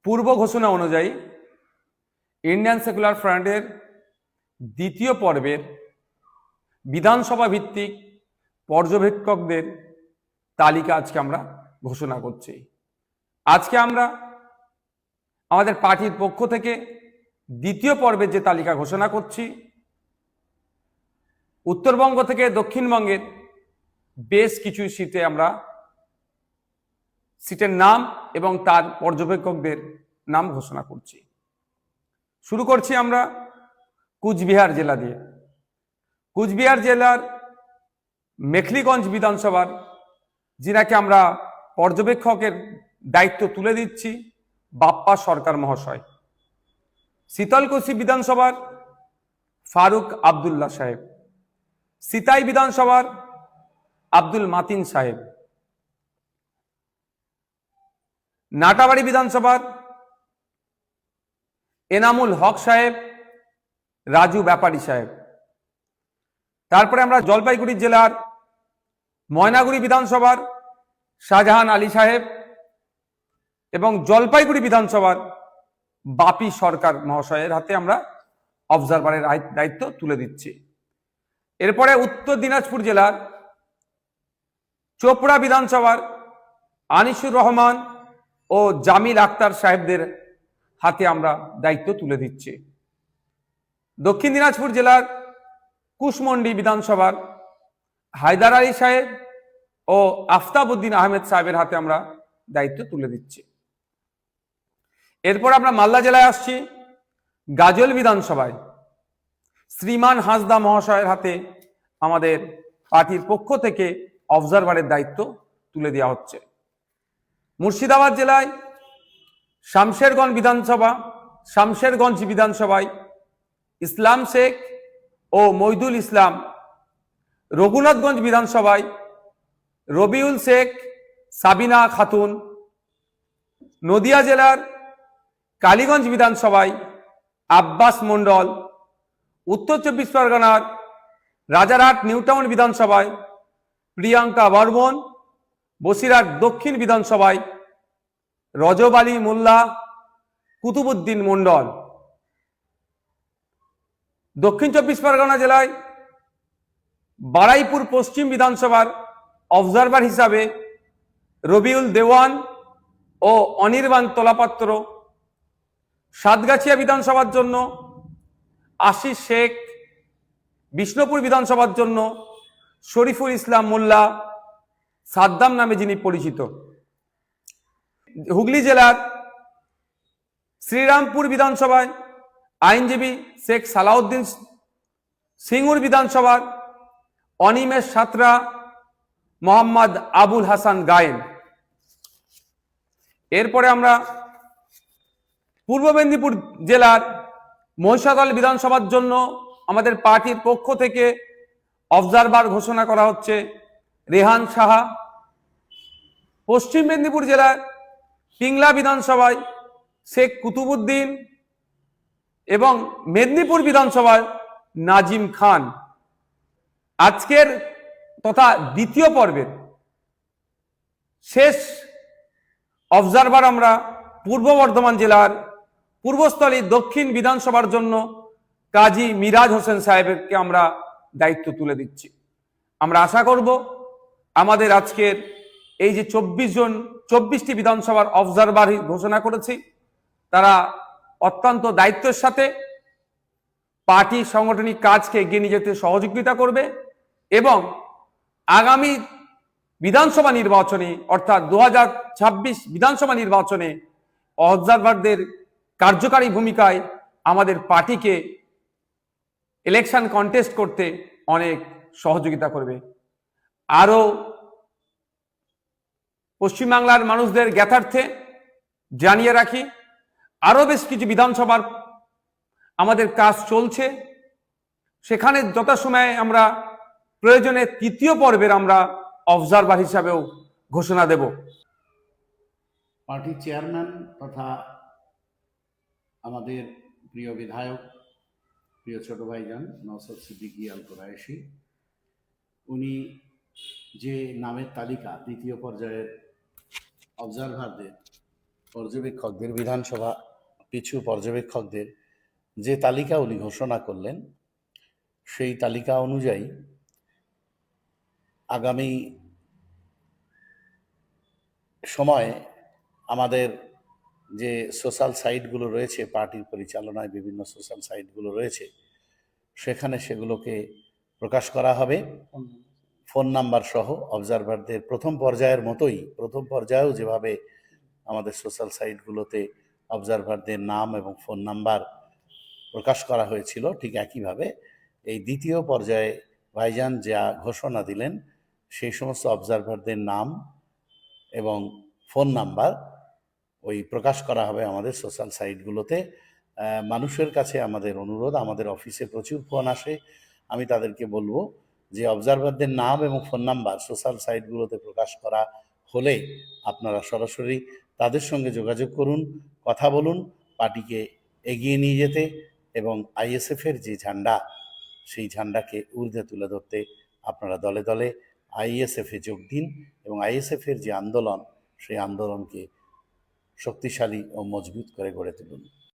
পূর্ব ঘোষণা অনুযায়ী Indian secular ফ্রন্টের দ্বিতীয় পর্বের বিধানসভা ভিত্তিক পর্যবেক্ষকদের তালিকা আজকে আমরা ঘোষণা করছি। আজকে আমরা আমাদের পার্টির পক্ষ থেকে দ্বিতীয় পর্বের যে তালিকা ঘোষণা করছি, উত্তরবঙ্গ থেকে দক্ষিণবঙ্গের বেশ কিছু সিটের নাম এবং তার পর্যবেক্ষকদের নাম ঘোষণা করছি। শুরু করছি আমরা কুচবিহার জেলা দিয়ে। কুচবিহার জেলার মেখলিগঞ্জ বিধানসভার যিনাকে আমরা পর্যবেক্ষকের দায়িত্ব তুলে দিচ্ছি বাপ্পা সরকার মহাশয়। শীতলকুচি বিধানসভার ফারুক আবদুল্লাহ সাহেব, সিতাই বিধানসভার আব্দুল মাতিন সাহেব, নাটাবাড়ি বিধানসভার এনামুল হক সাহেব, রাজু ব্যাপারী সাহেব। তারপরে আমরা জলপাইগুড়ি জেলার ময়নাগুড়ি বিধানসভার শাহজাহান আলী সাহেব এবং জলপাইগুড়ি বিধানসভার বাপি সরকার মহাশয়ের হাতে আমরা অবজারভারের দায়িত্ব তুলে দিচ্ছি। এরপরে উত্তর দিনাজপুর জেলার চোপড়া বিধানসভার আনিসুর রহমান ও জামিল আক্তার সাহেবদের হাতে আমরা দায়িত্ব তুলে দিচ্ছি। দক্ষিণ দিনাজপুর জেলার কুশমন্ডি বিধানসভার হায়দার আলী সাহেব ও আফতাবউদ্দিন আহমেদ সাহেবের হাতে আমরা দায়িত্ব তুলে দিচ্ছি। এরপর আমরা মালদা জেলায় আসছি। গাজল বিধানসভায় শ্রীমান হাঁসদা মহাশয়ের হাতে আমাদের পার্টির পক্ষ থেকে অবজারভারের দায়িত্ব তুলে দেওয়া হচ্ছে। মুর্শিদাবাদ জেলায় শামশেরগঞ্জ বিধানসভায় ইসলাম শেখ ও মইদুল ইসলাম, রঘুনাথগঞ্জ বিধানসভায় রবিউল শেখ, সাবিনা খাতুন, নদিয়া জেলার কালীগঞ্জ বিধানসভায় আব্বাস মন্ডল, উত্তর চব্বিশ পরগনার রাজারহাট নিউটাউন বিধানসভায় প্রিয়াঙ্কা বর্মন, বসিরহাট দক্ষিণ বিধানসভায় রজব আলী মোল্লা, কুতুবুদ্দিন মন্ডল। দক্ষিণ চব্বিশ পরগনা জেলায় বারাইপুর পশ্চিম বিধানসভার অবজারভার হিসাবে রবিউল দেওয়ান ও অনির্বাণ তোলাপাত্র, সাতগাছিয়া বিধানসভার জন্য আশিস শেখ, বিষ্ণুপুর বিধানসভার জন্য শরীফুল ইসলাম মোল্লা, সাদ্দাম নামে যিনি পরিচিত। হুগলি জেলার শ্রীরামপুর বিধানসভায় আইনজীবী শেখ সালাউদ্দিন, সিঙ্গুর বিধানসভার অনিমেষ সাঁতরা, মোহাম্মদ আবুল হাসান গায়েন। এরপরে আমরা পূর্ব মেদিনীপুর জেলার মহিষাদল বিধানসভার জন্য আমাদের পার্টির পক্ষ থেকে অবজারভার ঘোষণা করা হচ্ছে রেহান সাহা। পশ্চিম মেদিনীপুর জেলার পিংলা বিধানসভায় শেখ কুতুবুদ্দিন এবং মেদিনীপুর বিধানসভায় নাজিম খান। আজকের তথা দ্বিতীয় পর্বের শেষ অবজারভার আমরা পূর্ব বর্ধমান জেলার পূর্বস্থলী দক্ষিণ বিধানসভার জন্য কাজী মিরাজ হোসেন সাহেবকে আমরা দায়িত্ব তুলে দিচ্ছি। আমরা আশা করব আমাদের আজকের এই যে 24টি বিধানসভার অবজারভার ঘোষণা করেছি, তারা অত্যন্ত দায়িত্বের সাথে পার্টি সাংগঠনিক কাজকে এগিয়ে নিয়ে যেতে সহযোগিতা করবে এবং আগামী বিধানসভা নির্বাচনে অর্থাৎ 2026 বিধানসভা নির্বাচনে অবজারভারদের কার্যকারী ভূমিকায় আমাদের পার্টিকে ইলেকশন কন্টেস্ট করতে অনেক সহযোগিতা করবে। আরও পশ্চিমবাংলার মানুষদের জ্ঞাতার্থে জানিয়ে রাখি, আরও বেশ কিছু বিধানসভার আমাদের কাজ চলছে, সেখানে যথাসময়ে আমরা প্রয়োজনে তৃতীয় পর্বের আমরা অবজারভার হিসাবেও ঘোষণা দেব। পার্টির চেয়ারম্যান তথা আমাদের প্রিয় বিধায়ক, প্রিয় ছোট ভাইজান নওশাদ সিদ্দিকী আল কুরাইশি, উনি যে নামের তালিকা দ্বিতীয় পর্যায়ের অবজারভারদের পর্যবেক্ষকদের, বিধানসভা পিছু পর্যবেক্ষকদের যে তালিকা উনি ঘোষণা করলেন, সেই তালিকা অনুযায়ী আগামী সময়ে আমাদের যে সোশ্যাল সাইটগুলো রয়েছে, পার্টির পরিচালনায় বিভিন্ন সোশ্যাল সাইটগুলো রয়েছে, সেখানে সেগুলোকে প্রকাশ করা হবে ফোন নাম্বার সহ। অবজারভারদের প্রথম পর্যায়ের মতোই, প্রথম পর্যায়েও যেভাবে আমাদের সোশ্যাল সাইটগুলোতে অবজারভারদের নাম এবং ফোন নাম্বার প্রকাশ করা হয়েছিল, ঠিক একইভাবে এই দ্বিতীয় পর্যায়ে ভাইজান যা ঘোষণা দিলেন, সেই সমস্ত অবজারভারদের নাম এবং ফোন নাম্বার ওই প্রকাশ করা হবে আমাদের সোশ্যাল সাইটগুলোতে। মানুষের কাছে আমাদের অনুরোধ, আমাদের অফিসে প্রচুর ফোন আসে, আমি তাদেরকে বলবো যে অবজারভারদের নাম এবং ফোন নাম্বার সোশ্যাল সাইটগুলোতে প্রকাশ করা হলে আপনারা সরাসরি তাদের সঙ্গে যোগাযোগ করুন, কথা বলুন, পার্টিকে এগিয়ে নিয়ে যেতে এবং আইএসএফের যে ঝান্ডা, সেই ঝান্ডাকে ঊর্ধ্বে তুলে ধরতে আপনারা দলে দলে আইএসএফে যোগ দিন এবং আইএসএফের যে আন্দোলন, সেই আন্দোলনকে শক্তিশালী ও মজবুত করে গড়ে তুলুন।